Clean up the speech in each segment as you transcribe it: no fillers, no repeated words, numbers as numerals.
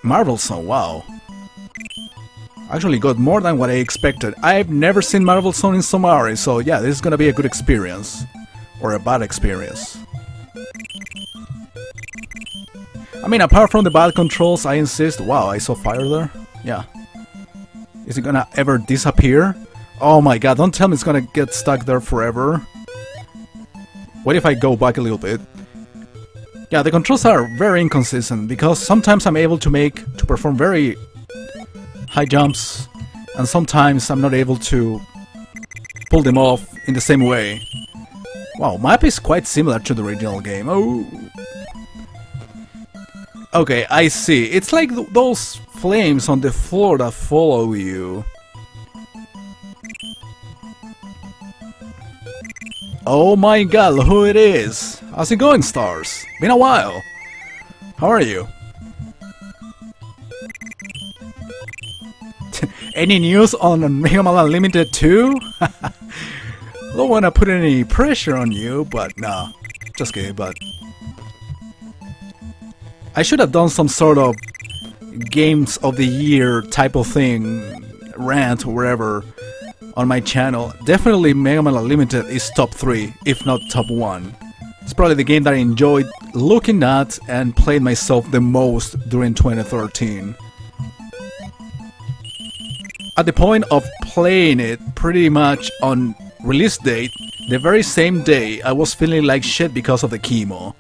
Marvel Zone, wow. Actually got more than what I expected. I've never seen Marvel Zone in Somari, so yeah, this is gonna be a good experience. Or a bad experience. I mean, apart from the bad controls, I insist... Wow, I saw fire there? Yeah. Is it gonna ever disappear? Oh my god, don't tell me it's gonna get stuck there forever. What if I go back a little bit? Yeah, the controls are very inconsistent, because sometimes I'm able to perform very high jumps, and sometimes I'm not able to pull them off in the same way. Wow, map is quite similar to the original game. Oh. Okay, I see. It's like those flames on the floor that follow you. Oh my god, who it is? How's it going, Stars? Been a while. How are you? Any news on Mega Man Unlimited 2? Don't wanna put any pressure on you, but nah. Just kidding, but... I should have done some sort of Games of the Year type of thing, rant or whatever, on my channel. Definitely Mega Man Unlimited is top 3, if not top 1. It's probably the game that I enjoyed looking at and played myself the most during 2013. At the point of playing it pretty much on release date, the very same day I was feeling like shit because of the chemo.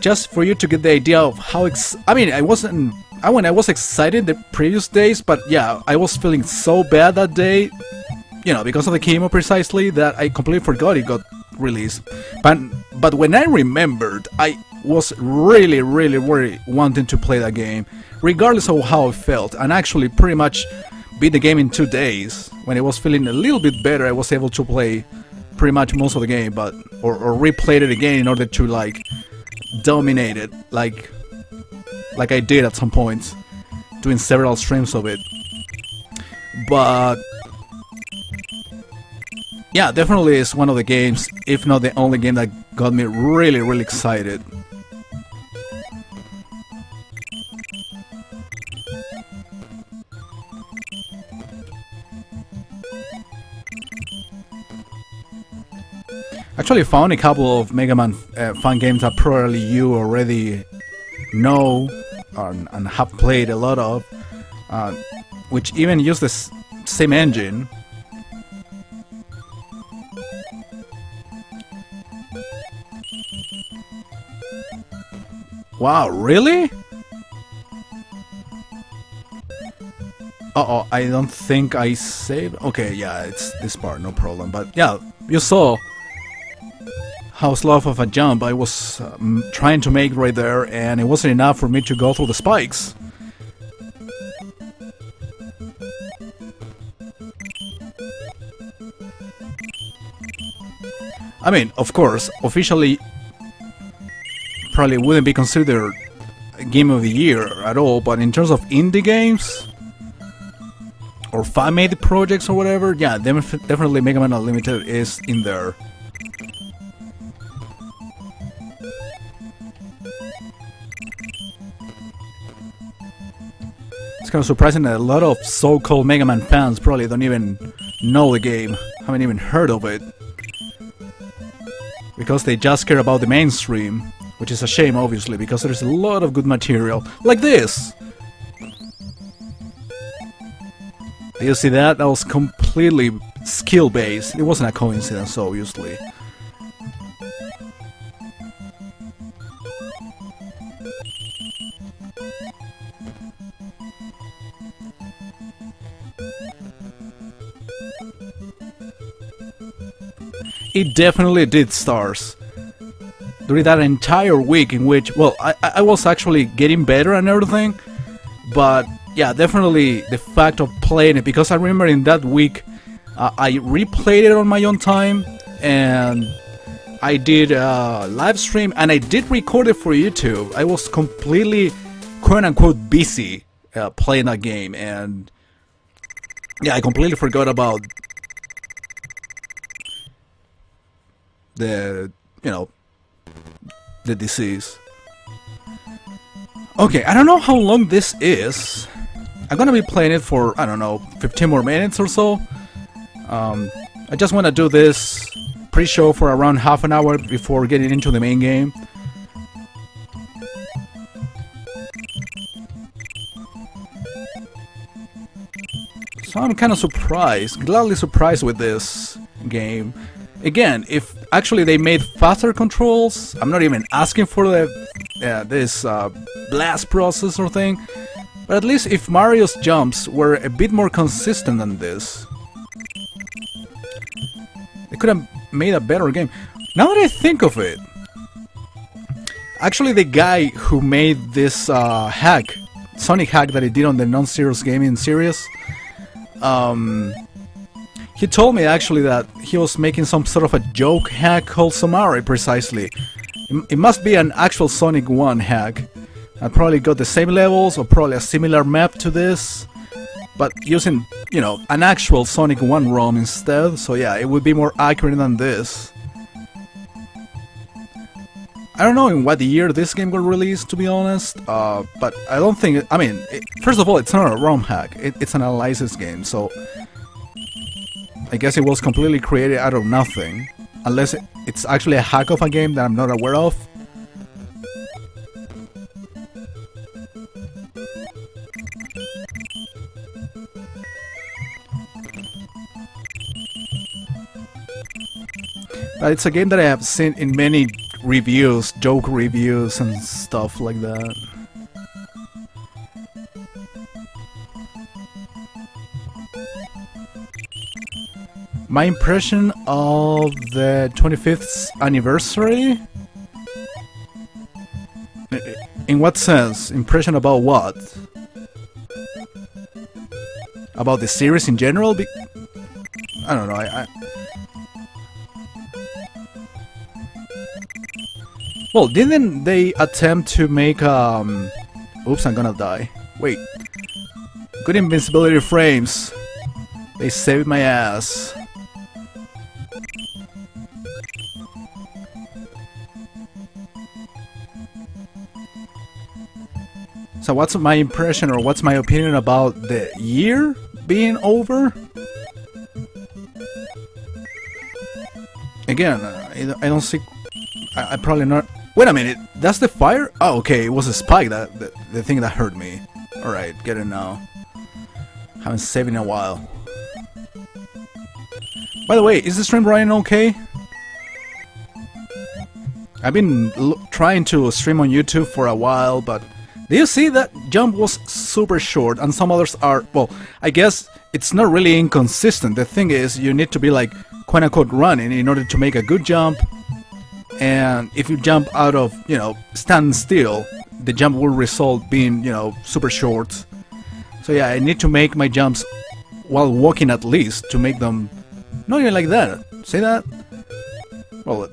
Just for you to get the idea of how I was excited the previous days, but yeah, I was feeling so bad that day, you know, because of the chemo precisely, that I completely forgot it got released. But when I remembered, I was really wanting to play that game, regardless of how I felt, and actually pretty much beat the game in 2 days. When I was feeling a little bit better, I was able to play pretty much most of the game, but or replayed it again in order to like dominate it, like I did at some points, doing several streams of it. But yeah, definitely is one of the games, if not the only game, that got me really excited. Actually found a couple of Mega Man fan games that probably you already know and have played a lot of, which even use the same engine. Wow, really? Uh-oh, I don't think I saved... Okay, yeah, it's this part, no problem. But yeah, you saw how slow of a jump I was trying to make right there, and it wasn't enough for me to go through the spikes. I mean, of course, officially probably wouldn't be considered a Game of the Year at all, but in terms of indie games or fan-made projects or whatever, yeah, definitely Mega Man Unlimited is in there. It's kind of surprising that a lot of so-called Mega Man fans probably don't even know the game, haven't even heard of it, because they just care about the mainstream, which is a shame, obviously, because there's a lot of good material, like this! Do you see that? That was completely skill-based. It wasn't a coincidence, obviously. It definitely did, Stars. During that entire week in which, well, I was actually getting better and everything, but yeah, definitely the fact of playing it, because I remember in that week I replayed it on my own time, and I did a live stream, and I did record it for YouTube. I was completely, quote-unquote, busy playing that game, and yeah, I completely forgot about the, you know, the disease. Okay, I don't know how long this is. I'm gonna be playing it for, I don't know, 15 more minutes or so. I just want to do this pre-show for around half an hour before getting into the main game. So I'm kind of surprised, gladly surprised with this game. Again, if actually they made faster controls, I'm not even asking for this blast processor thing, but at least if Mario's jumps were a bit more consistent than this, they could have made a better game. Now that I think of it, actually the guy who made this hack, Sonic hack that he did on the non-serious gaming series, he told me actually that he was making some sort of a joke hack called Somari, precisely. It must be an actual Sonic 1 hack. I probably got the same levels or probably a similar map to this, but using, you know, an actual Sonic 1 ROM instead. So yeah, it would be more accurate than this. I don't know in what year this game got released, to be honest, but I don't think, I mean, first of all, it's not a ROM hack, it's an analysis game, so I guess it was completely created out of nothing, unless it's actually a hack of a game that I'm not aware of. But it's a game that I have seen in many reviews, joke reviews and stuff like that. My impression of the 25th anniversary? In what sense? Impression about what? About the series in general? I don't know, well, didn't they attempt to make, oops, I'm gonna die. Wait. Good invincibility frames. They saved my ass. So what's my impression or what's my opinion about the year being over? Again, I don't see... I probably not... Wait a minute, that's the fire? Oh, okay, it was a spike, the thing that hurt me. Alright, get it now. Haven't saved in a while. By the way, is the stream running okay? I've been trying to stream on YouTube for a while, but... Do you see that jump was super short and some others are... Well, I guess it's not really inconsistent. The thing is, you need to be like, quote-unquote, running in order to make a good jump. And if you jump out of, you know, stand still, the jump will result being, you know, super short. So yeah, I need to make my jumps while walking at least to make them not even like that. See that? Well,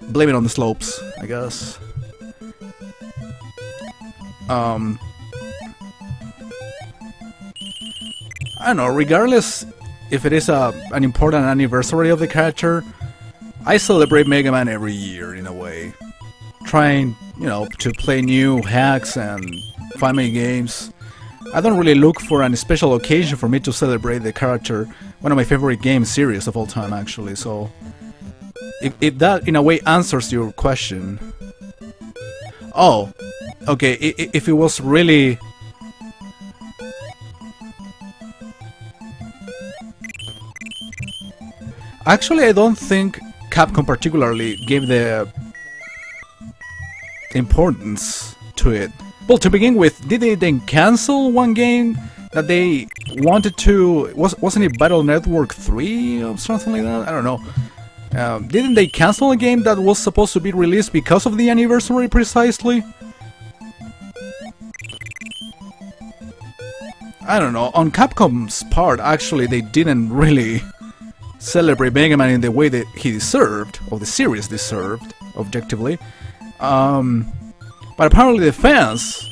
blame it on the slopes, I guess. I don't know, regardless if it is an important anniversary of the character, I celebrate Mega Man every year, in a way. Trying, you know, to play new hacks and family games. I don't really look for any special occasion for me to celebrate the character. One of my favorite game series of all time, actually, so... If that, in a way, answers your question... Oh, okay, if it was really... Actually, I don't think Capcom particularly gave the importance to it. Well, to begin with, did they then cancel one game that they wanted to... Wasn't it Battle Network 3 or something like that? I don't know. Didn't they cancel a game that was supposed to be released because of the anniversary, precisely? I don't know. On Capcom's part, actually, they didn't really celebrate Mega Man in the way that he deserved, or the series deserved, objectively. But apparently the fans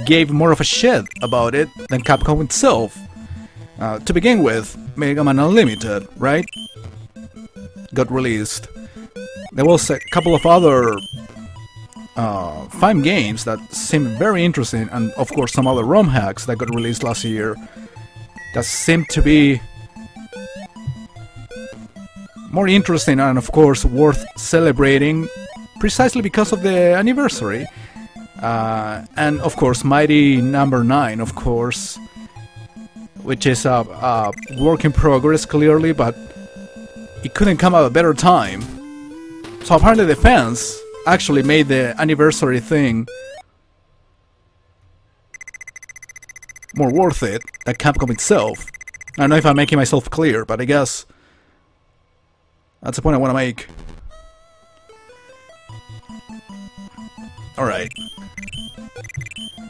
gave more of a shit about it than Capcom itself. To begin with, Mega Man Unlimited, right? Got released. There was a couple of other 5 games that seem very interesting, and of course some other ROM hacks that got released last year that seem to be more interesting and of course worth celebrating precisely because of the anniversary. And of course Mighty Number 9, of course, which is a work in progress clearly, but it couldn't come at a better time. So apparently the fans actually made the anniversary thing more worth it than Capcom itself. I don't know if I'm making myself clear, but I guess that's the point I want to make. Alright.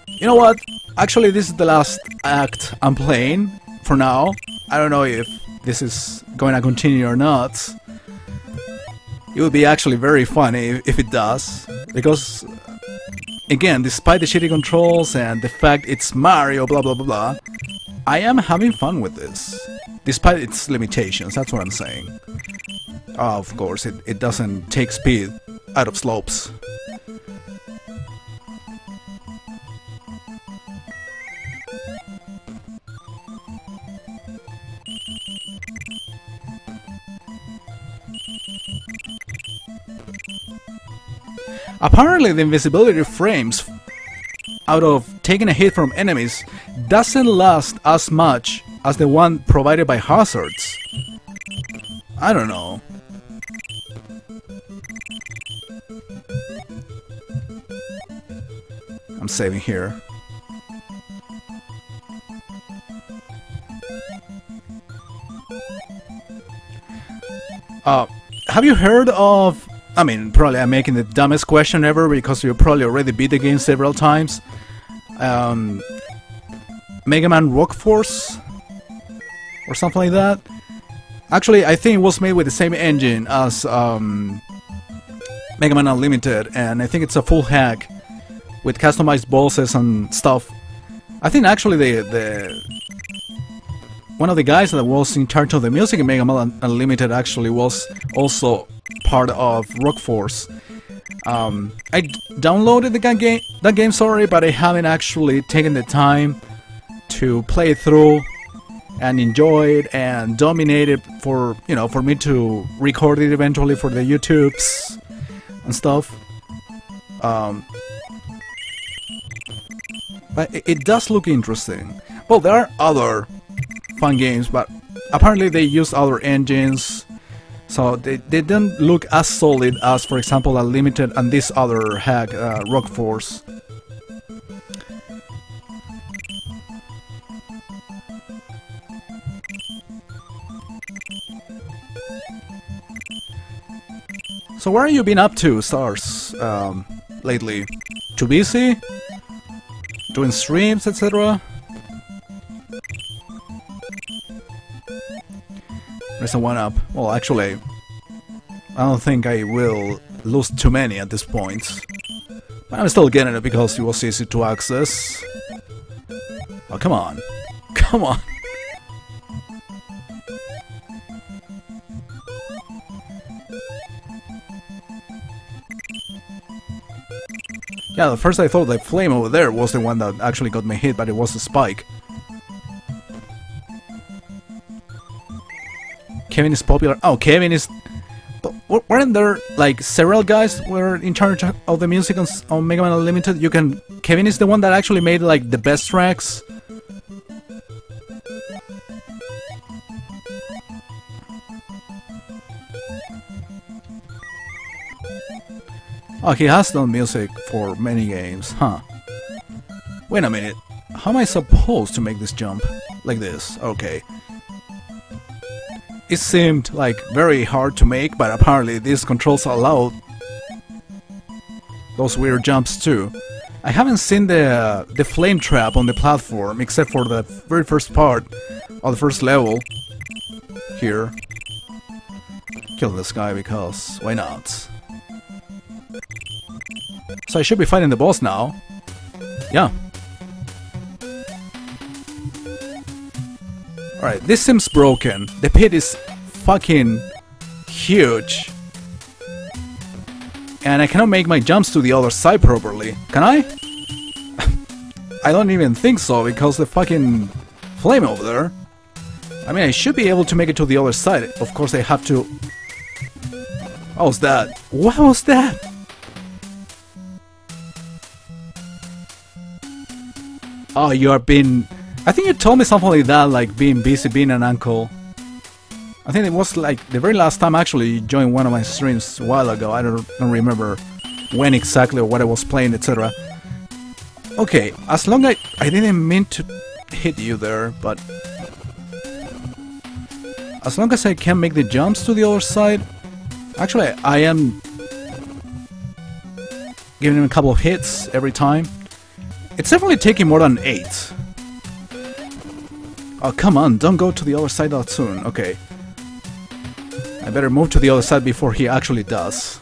You know what? Actually, this is the last act I'm playing for now. I don't know if this is going to continue or not. It would be actually very funny if it does, because again, despite the shitty controls and the fact it's Mario blah blah blah blah, I am having fun with this, despite its limitations, that's what I'm saying. Of course, it doesn't take speed out of slopes. Apparently the invisibility frames out of taking a hit from enemies doesn't last as much as the one provided by hazards. I don't know. I'm saving here. Have you heard of... I mean, probably I'm making the dumbest question ever because you probably already beat the game several times. Mega Man Rock Force? Or something like that? Actually, I think it was made with the same engine as Mega Man Unlimited, and I think it's a full hack with customized bosses and stuff. I think actually the one of the guys that was in charge of the music in Mega Man Unlimited actually was also part of Rock Force. I downloaded that game, sorry, but I haven't actually taken the time to play it through and enjoy it and dominate it for, you know, for me to record it eventually for the YouTubes and stuff. But it does look interesting. Well, there are other fun games, but apparently they use other engines, so they didn't look as solid as, for example, Unlimited and this other hack, Rock Force. So where have you been up to, Stars, lately? Too busy? Doing streams, etc.? There's a 1-up. Well, actually, I don't think I will lose too many at this point. But I'm still getting it because it was easy to access. Oh, come on. Come on. Yeah, at first I thought the flame over there was the one that actually got me hit, but it was a spike. Kevin is popular. Oh, Kevin is... Weren't there, like, several guys were in charge of the music on Mega Man Unlimited? Kevin is the one that actually made, like, the best tracks. Oh, he has done music for many games, huh? Wait a minute. How am I supposed to make this jump? Like this, okay. It seemed like very hard to make, but apparently these controls allow those weird jumps too. I haven't seen the flame trap on the platform except for the very first part of the first level. Here. Kill this guy because why not? So I should be fighting the boss now. Yeah. Alright, this seems broken. The pit is fucking huge. and I cannot make my jumps to the other side properly. Can I? I don't even think so, because the fucking flame over there. I mean, I should be able to make it to the other side. Of course, I have to... What was that? What was that? Oh, you are being... I think you told me something like that, like being busy, being an uncle. I think it was like the very last time actually you joined one of my streams a while ago. I don't remember when exactly or what I was playing, etc. Okay, as long as I didn't mean to hit you there, but as long as I can make the jumps to the other side. Actually, I am giving him a couple of hits every time. It's definitely taking more than 8. Oh, come on, don't go to the other side that soon. Okay. I better move to the other side before he actually does.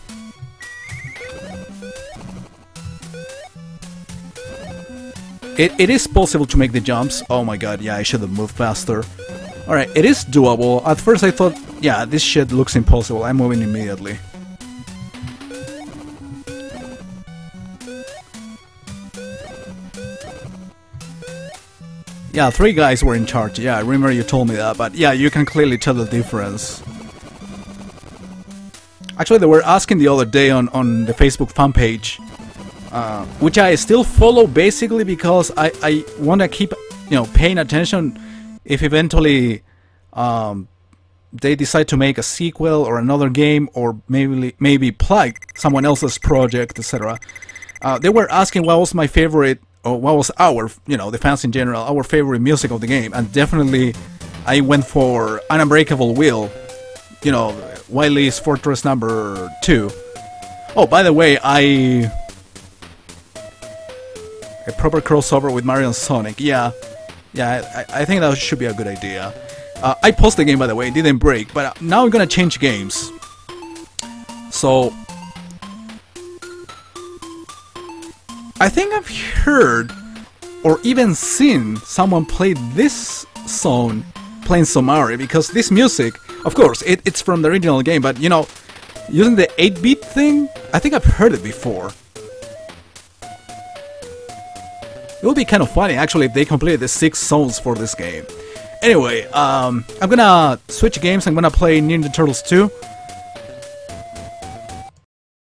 It is possible to make the jumps. Oh my god, yeah, I should have moved faster. Alright, it is doable. At first I thought, yeah, this shit looks impossible. I'm moving immediately. Yeah, 3 guys were in charge. Yeah, I remember you told me that. But yeah, you can clearly tell the difference. Actually, they were asking the other day on the Facebook fan page, which I still follow basically because I want to keep, you know, paying attention if eventually they decide to make a sequel or another game, or maybe plug someone else's project, etc. They were asking what was my favorite, or what was our, you know, the fans in general, our favorite music of the game, and definitely I went for Unbreakable Wheel, you know, Wily's Fortress number 2. Oh, by the way, a proper crossover with Mario and Sonic. Yeah, I think that should be a good idea. I paused the game, by the way, it didn't break, but now I'm gonna change games. So I think I've heard or even seen someone play this song playing Somari, because this music, of course, it's from the original game, but you know, using the 8-bit thing, I think I've heard it before. It would be kind of funny actually if they completed the 6 songs for this game. Anyway, I'm gonna switch games. I'm gonna play Ninja Turtles 2.